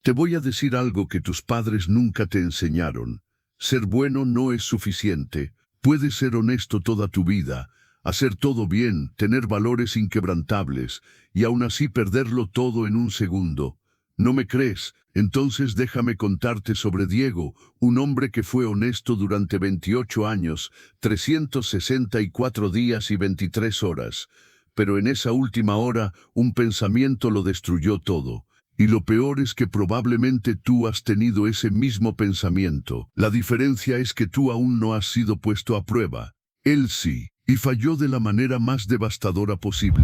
Te voy a decir algo que tus padres nunca te enseñaron. Ser bueno no es suficiente. Puedes ser honesto toda tu vida, hacer todo bien, tener valores inquebrantables, y aún así perderlo todo en un segundo. ¿No me crees? Entonces déjame contarte sobre Diego, un hombre que fue honesto durante 28 años, 364 días y 23 horas. Pero en esa última hora, un pensamiento lo destruyó todo. Y lo peor es que probablemente tú has tenido ese mismo pensamiento. La diferencia es que tú aún no has sido puesto a prueba. Él sí, y falló de la manera más devastadora posible.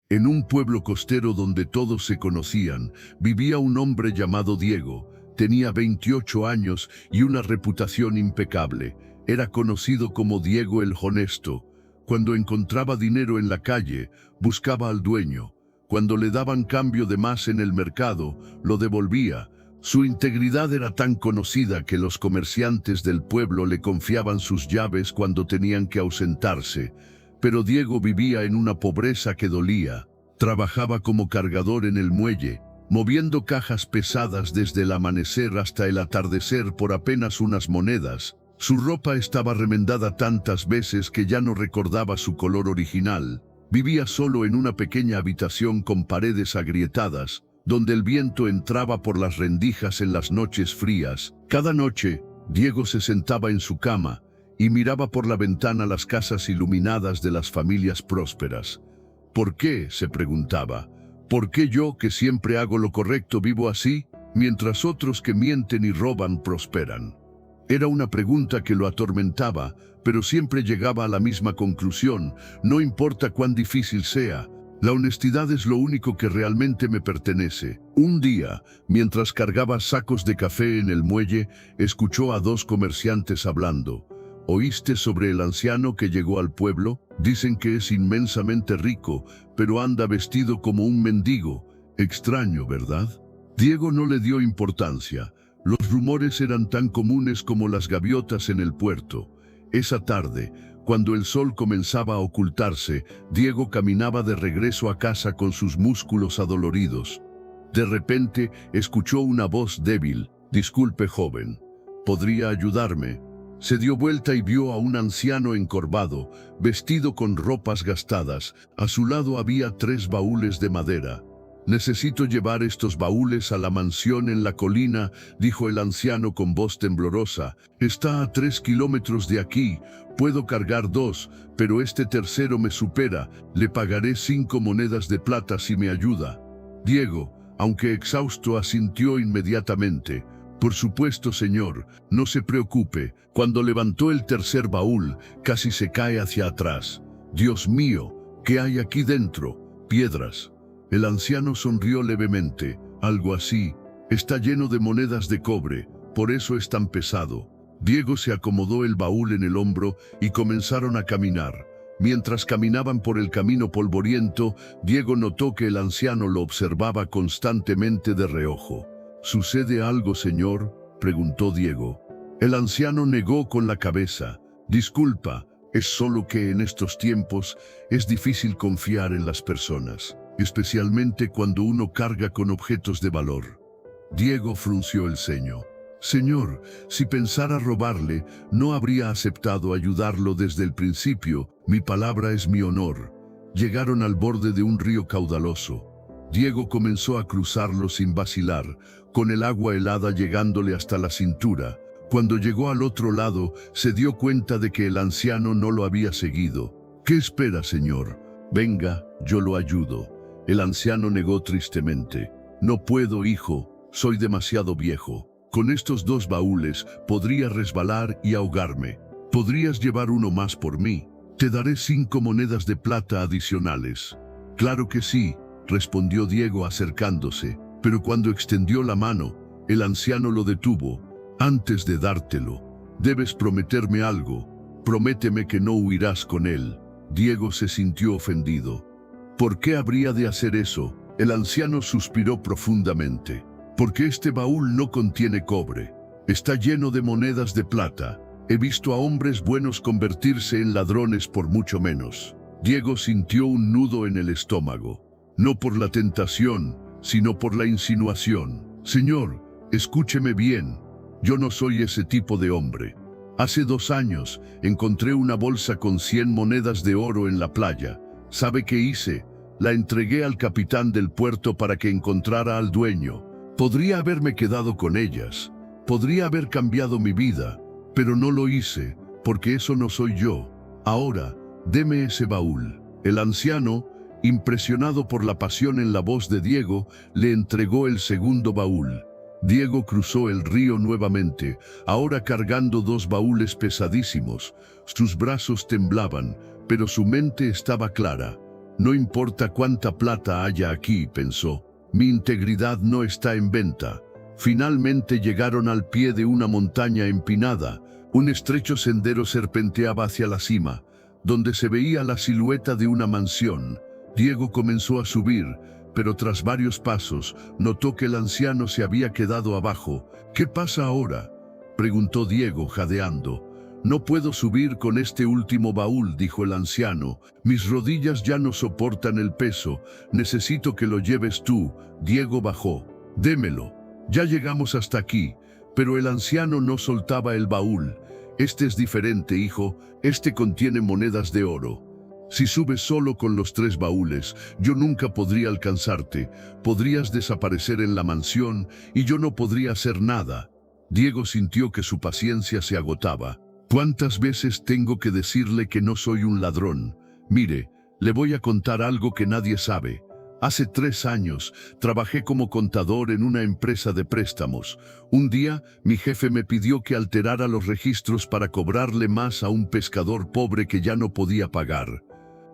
En un pueblo costero donde todos se conocían, vivía un hombre llamado Diego. Tenía 28 años y una reputación impecable. Era conocido como Diego el Honesto. Cuando encontraba dinero en la calle, buscaba al dueño. Cuando le daban cambio de más en el mercado, lo devolvía. Su integridad era tan conocida que los comerciantes del pueblo le confiaban sus llaves cuando tenían que ausentarse. Pero Diego vivía en una pobreza que dolía. Trabajaba como cargador en el muelle, moviendo cajas pesadas desde el amanecer hasta el atardecer por apenas unas monedas. Su ropa estaba remendada tantas veces que ya no recordaba su color original. Vivía solo en una pequeña habitación con paredes agrietadas, donde el viento entraba por las rendijas en las noches frías. Cada noche, Diego se sentaba en su cama y miraba por la ventana las casas iluminadas de las familias prósperas. ¿Por qué?, se preguntaba. ¿Por qué yo, que siempre hago lo correcto, vivo así, mientras otros que mienten y roban prosperan? Era una pregunta que lo atormentaba, pero siempre llegaba a la misma conclusión: no importa cuán difícil sea, la honestidad es lo único que realmente me pertenece. Un día, mientras cargaba sacos de café en el muelle, escuchó a dos comerciantes hablando. ¿Oíste sobre el anciano que llegó al pueblo? Dicen que es inmensamente rico, pero anda vestido como un mendigo. Extraño, ¿verdad? Diego no le dio importancia. Los rumores eran tan comunes como las gaviotas en el puerto. Esa tarde, cuando el sol comenzaba a ocultarse, Diego caminaba de regreso a casa con sus músculos adoloridos. De repente, escuchó una voz débil. «Disculpe, joven, ¿podría ayudarme?» Se dio vuelta y vio a un anciano encorvado, vestido con ropas gastadas. A su lado había 3 baúles de madera. «Necesito llevar estos baúles a la mansión en la colina», dijo el anciano con voz temblorosa. «Está a 3 kilómetros de aquí. Puedo cargar 2, pero este tercero me supera. Le pagaré 5 monedas de plata si me ayuda». Diego, aunque exhausto, asintió inmediatamente. «Por supuesto, señor, no se preocupe». Cuando levantó el tercer baúl, casi se cae hacia atrás. «Dios mío, ¿qué hay aquí dentro?» «Piedras». El anciano sonrió levemente. «Algo así. Está lleno de monedas de cobre, por eso es tan pesado». Diego se acomodó el baúl en el hombro y comenzaron a caminar. Mientras caminaban por el camino polvoriento, Diego notó que el anciano lo observaba constantemente de reojo. «¿Sucede algo, señor?», preguntó Diego. El anciano negó con la cabeza. «Disculpa, es solo que en estos tiempos es difícil confiar en las personas, especialmente cuando uno carga con objetos de valor». Diego frunció el ceño. «Señor, si pensara robarle, no habría aceptado ayudarlo desde el principio. Mi palabra es mi honor». Llegaron al borde de un río caudaloso. Diego comenzó a cruzarlo sin vacilar, con el agua helada llegándole hasta la cintura. Cuando llegó al otro lado, se dio cuenta de que el anciano no lo había seguido. «¿Qué espera, señor? Venga, yo lo ayudo». El anciano negó tristemente. «No puedo, hijo, soy demasiado viejo. Con estos 2 baúles podría resbalar y ahogarme. Podrías llevar uno más por mí. Te daré 5 monedas de plata adicionales». «Claro que sí», respondió Diego acercándose, pero cuando extendió la mano, el anciano lo detuvo. «Antes de dártelo, debes prometerme algo. Prométeme que no huirás con él». Diego se sintió ofendido. «¿Por qué habría de hacer eso?». El anciano suspiró profundamente. «Porque este baúl no contiene cobre. Está lleno de monedas de plata. He visto a hombres buenos convertirse en ladrones por mucho menos. Diego sintió un nudo en el estómago, no por la tentación, sino por la insinuación. Señor, escúcheme bien, yo no soy ese tipo de hombre. Hace 2 años encontré una bolsa con 100 monedas de oro en la playa. ¿Sabe qué hice? La entregué al capitán del puerto para que encontrara al dueño. Podría haberme quedado con ellas, podría haber cambiado mi vida, pero no lo hice, porque eso no soy yo. Ahora, deme ese baúl. El anciano, impresionado por la pasión en la voz de Diego, le entregó el segundo baúl. Diego cruzó el río nuevamente, ahora cargando 2 baúles pesadísimos. Sus brazos temblaban, pero su mente estaba clara. No importa cuánta plata haya aquí, pensó, mi integridad no está en venta. Finalmente llegaron al pie de una montaña empinada. Un estrecho sendero serpenteaba hacia la cima, donde se veía la silueta de una mansión. Diego comenzó a subir, pero tras varios pasos, notó que el anciano se había quedado abajo. ¿Qué pasa ahora?, preguntó Diego, jadeando. No puedo subir con este último baúl, dijo el anciano. Mis rodillas ya no soportan el peso. Necesito que lo lleves tú. Diego bajó. Démelo. Ya llegamos hasta aquí. Pero el anciano no soltaba el baúl. Este es diferente, hijo. Este contiene monedas de oro. Si subes solo con los 3 baúles, yo nunca podría alcanzarte. Podrías desaparecer en la mansión y yo no podría hacer nada. Diego sintió que su paciencia se agotaba. ¿Cuántas veces tengo que decirle que no soy un ladrón? Mire, le voy a contar algo que nadie sabe. Hace 3 años trabajé como contador en una empresa de préstamos. Un día mi jefe me pidió que alterara los registros para cobrarle más a un pescador pobre que ya no podía pagar.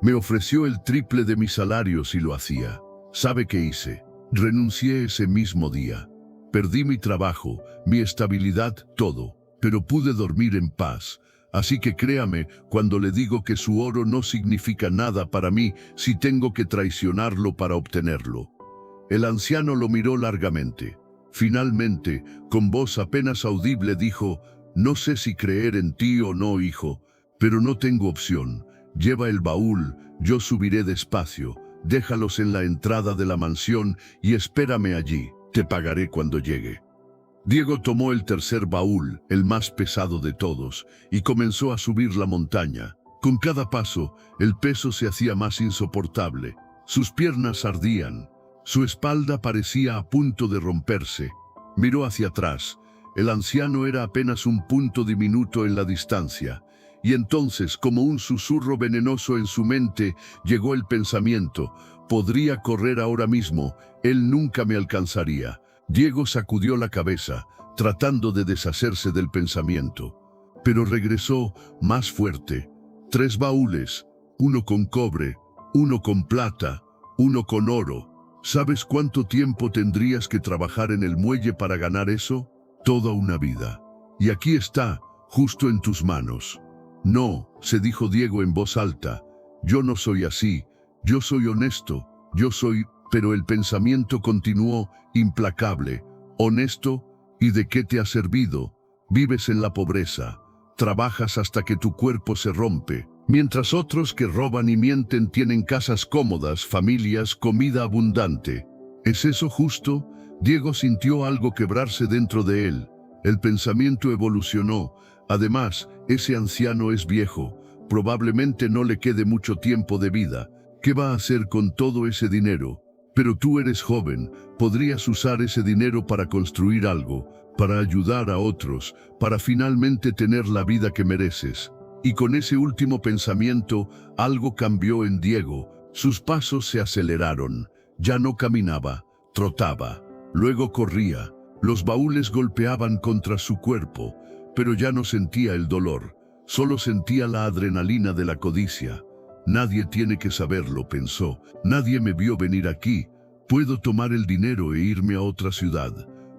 Me ofreció el triple de mi salario si lo hacía. ¿Sabe qué hice? Renuncié ese mismo día. Perdí mi trabajo, mi estabilidad, todo, pero pude dormir en paz. Así que créame cuando le digo que su oro no significa nada para mí si tengo que traicionarlo para obtenerlo. El anciano lo miró largamente. Finalmente, con voz apenas audible dijo, no sé si creer en ti o no, hijo, pero no tengo opción. Lleva el baúl, yo subiré despacio, déjalos en la entrada de la mansión y espérame allí, te pagaré cuando llegue. Diego tomó el tercer baúl, el más pesado de todos, y comenzó a subir la montaña. Con cada paso, el peso se hacía más insoportable. Sus piernas ardían, su espalda parecía a punto de romperse. Miró hacia atrás. El anciano era apenas un punto diminuto en la distancia. Y entonces, como un susurro venenoso en su mente, llegó el pensamiento, podría correr ahora mismo, él nunca me alcanzaría. Diego sacudió la cabeza, tratando de deshacerse del pensamiento. Pero regresó más fuerte. 3 baúles, uno con cobre, uno con plata, uno con oro. ¿Sabes cuánto tiempo tendrías que trabajar en el muelle para ganar eso? Toda una vida. Y aquí está, justo en tus manos. No, se dijo Diego en voz alta, yo no soy así, yo soy honesto, yo soy... Pero el pensamiento continuó, implacable. Honesto, ¿y de qué te ha servido? Vives en la pobreza, trabajas hasta que tu cuerpo se rompe, mientras otros que roban y mienten tienen casas cómodas, familias, comida abundante. ¿Es eso justo? Diego sintió algo quebrarse dentro de él. El pensamiento evolucionó. Además, ese anciano es viejo, probablemente no le quede mucho tiempo de vida. ¿Qué va a hacer con todo ese dinero? Pero tú eres joven, podrías usar ese dinero para construir algo, para ayudar a otros, para finalmente tener la vida que mereces. Y con ese último pensamiento, algo cambió en Diego. Sus pasos se aceleraron. Ya no caminaba, trotaba. Luego corría. Los baúles golpeaban contra su cuerpo, pero ya no sentía el dolor. Solo sentía la adrenalina de la codicia. Nadie tiene que saberlo, pensó. Nadie me vio venir aquí. Puedo tomar el dinero e irme a otra ciudad.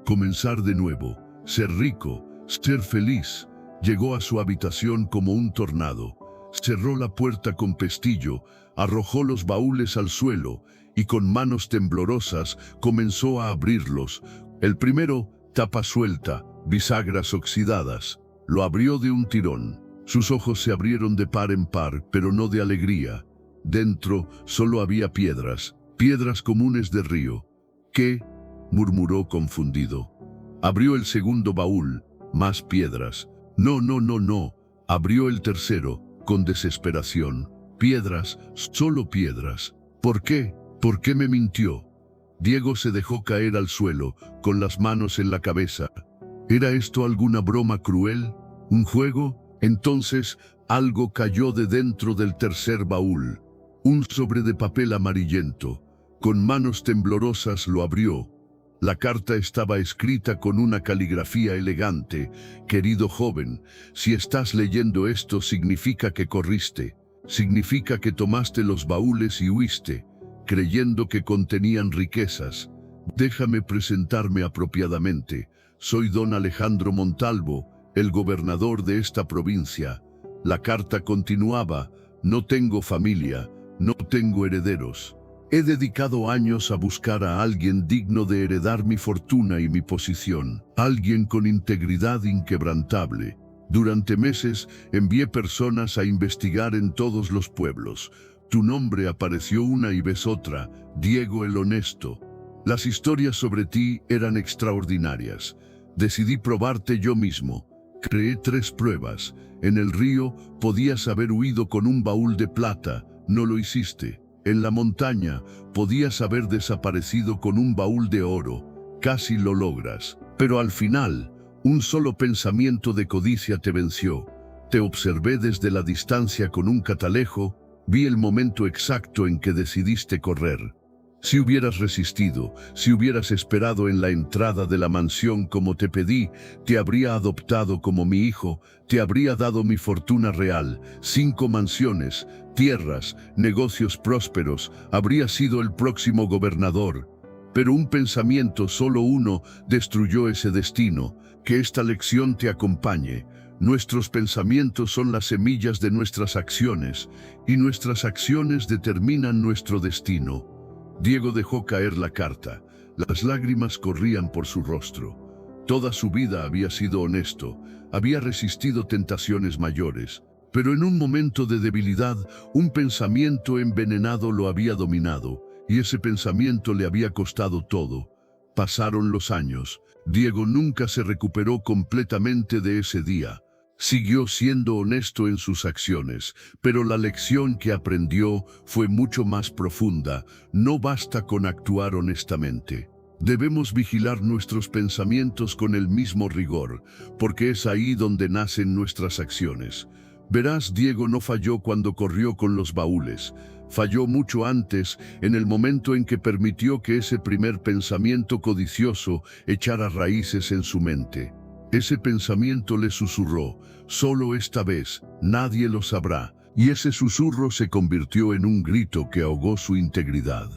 Comenzar de nuevo. Ser rico. Ser feliz. Llegó a su habitación como un tornado. Cerró la puerta con pestillo. Arrojó los baúles al suelo y con manos temblorosas comenzó a abrirlos. El primero, tapa suelta, bisagras oxidadas. Lo abrió de un tirón. Sus ojos se abrieron de par en par, pero no de alegría. Dentro solo había piedras, piedras comunes de río. ¿Qué? Murmuró confundido. Abrió el segundo baúl, más piedras. No, no, no, no. Abrió el tercero, con desesperación. Piedras, solo piedras. ¿Por qué? ¿Por qué me mintió? Diego se dejó caer al suelo, con las manos en la cabeza. ¿Era esto alguna broma cruel? ¿Un juego? Entonces, algo cayó de dentro del tercer baúl. Un sobre de papel amarillento. Con manos temblorosas lo abrió. La carta estaba escrita con una caligrafía elegante. Querido joven, si estás leyendo esto significa que corriste. Significa que tomaste los baúles y huiste, creyendo que contenían riquezas. Déjame presentarme apropiadamente. Soy don Alejandro Montalvo, el gobernador de esta provincia. La carta continuaba: no tengo familia, no tengo herederos. He dedicado años a buscar a alguien digno de heredar mi fortuna y mi posición, alguien con integridad inquebrantable. Durante meses envié personas a investigar en todos los pueblos. Tu nombre apareció una y vez otra, Diego el Honesto. Las historias sobre ti eran extraordinarias. Decidí probarte yo mismo. Creé 3 pruebas. En el río podías haber huido con un baúl de plata, no lo hiciste. En la montaña podías haber desaparecido con un baúl de oro, casi lo logras. Pero al final, un solo pensamiento de codicia te venció. Te observé desde la distancia con un catalejo, vi el momento exacto en que decidiste correr. Si hubieras resistido, si hubieras esperado en la entrada de la mansión como te pedí, te habría adoptado como mi hijo, te habría dado mi fortuna real, 5 mansiones, tierras, negocios prósperos, habría sido el próximo gobernador. Pero un pensamiento, solo uno, destruyó ese destino. Que esta lección te acompañe. Nuestros pensamientos son las semillas de nuestras acciones, y nuestras acciones determinan nuestro destino. Diego dejó caer la carta. Las lágrimas corrían por su rostro. Toda su vida había sido honesto, había resistido tentaciones mayores, pero en un momento de debilidad, un pensamiento envenenado lo había dominado, y ese pensamiento le había costado todo. Pasaron los años. Diego nunca se recuperó completamente de ese día. Siguió siendo honesto en sus acciones, pero la lección que aprendió fue mucho más profunda. No basta con actuar honestamente. Debemos vigilar nuestros pensamientos con el mismo rigor, porque es ahí donde nacen nuestras acciones. Verás, Diego no falló cuando corrió con los baúles. Falló mucho antes, en el momento en que permitió que ese primer pensamiento codicioso echara raíces en su mente. Ese pensamiento le susurró: solo esta vez, nadie lo sabrá, y ese susurro se convirtió en un grito que ahogó su integridad.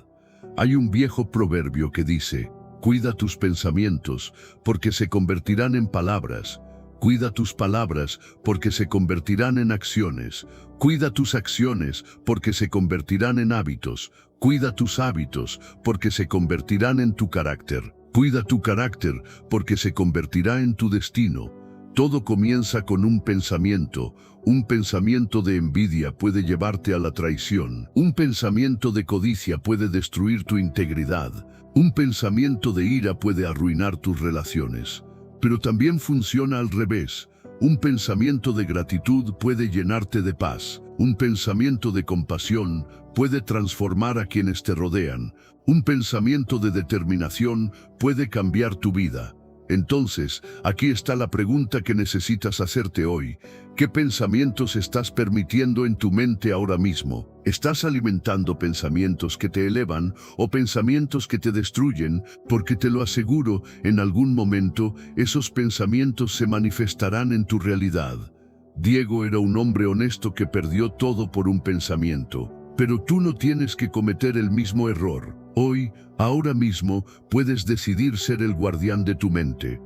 Hay un viejo proverbio que dice: cuida tus pensamientos, porque se convertirán en palabras. Cuida tus palabras, porque se convertirán en acciones. Cuida tus acciones, porque se convertirán en hábitos. Cuida tus hábitos, porque se convertirán en tu carácter. Cuida tu carácter, porque se convertirá en tu destino. Todo comienza con un pensamiento. Un pensamiento de envidia puede llevarte a la traición. Un pensamiento de codicia puede destruir tu integridad. Un pensamiento de ira puede arruinar tus relaciones. Pero también funciona al revés. Un pensamiento de gratitud puede llenarte de paz. Un pensamiento de compasión puede transformar a quienes te rodean. Un pensamiento de determinación puede cambiar tu vida. Entonces, aquí está la pregunta que necesitas hacerte hoy. ¿Qué pensamientos estás permitiendo en tu mente ahora mismo? ¿Estás alimentando pensamientos que te elevan o pensamientos que te destruyen? Porque te lo aseguro, en algún momento, esos pensamientos se manifestarán en tu realidad. Diego era un hombre honesto que perdió todo por un pensamiento. Pero tú no tienes que cometer el mismo error. Hoy, ahora mismo, puedes decidir ser el guardián de tu mente.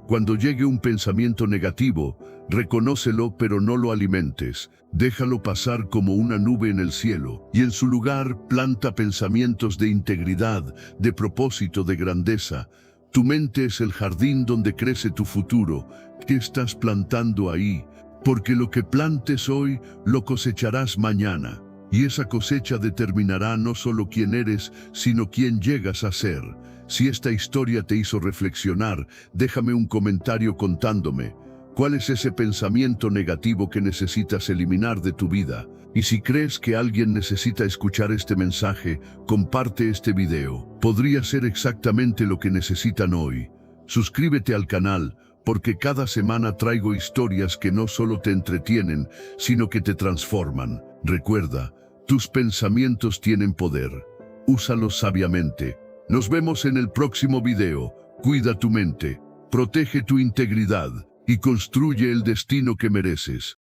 Cuando llegue un pensamiento negativo, reconócelo pero no lo alimentes. Déjalo pasar como una nube en el cielo, y en su lugar planta pensamientos de integridad, de propósito, de grandeza. Tu mente es el jardín donde crece tu futuro. ¿Qué estás plantando ahí? Porque lo que plantes hoy, lo cosecharás mañana. Y esa cosecha determinará no solo quién eres, sino quién llegas a ser. Si esta historia te hizo reflexionar, déjame un comentario contándome cuál es ese pensamiento negativo que necesitas eliminar de tu vida. Y si crees que alguien necesita escuchar este mensaje, comparte este video. Podría ser exactamente lo que necesitan hoy. Suscríbete al canal, porque cada semana traigo historias que no solo te entretienen, sino que te transforman. Recuerda, tus pensamientos tienen poder. Úsalos sabiamente. Nos vemos en el próximo video. Cuida tu mente, protege tu integridad y construye el destino que mereces.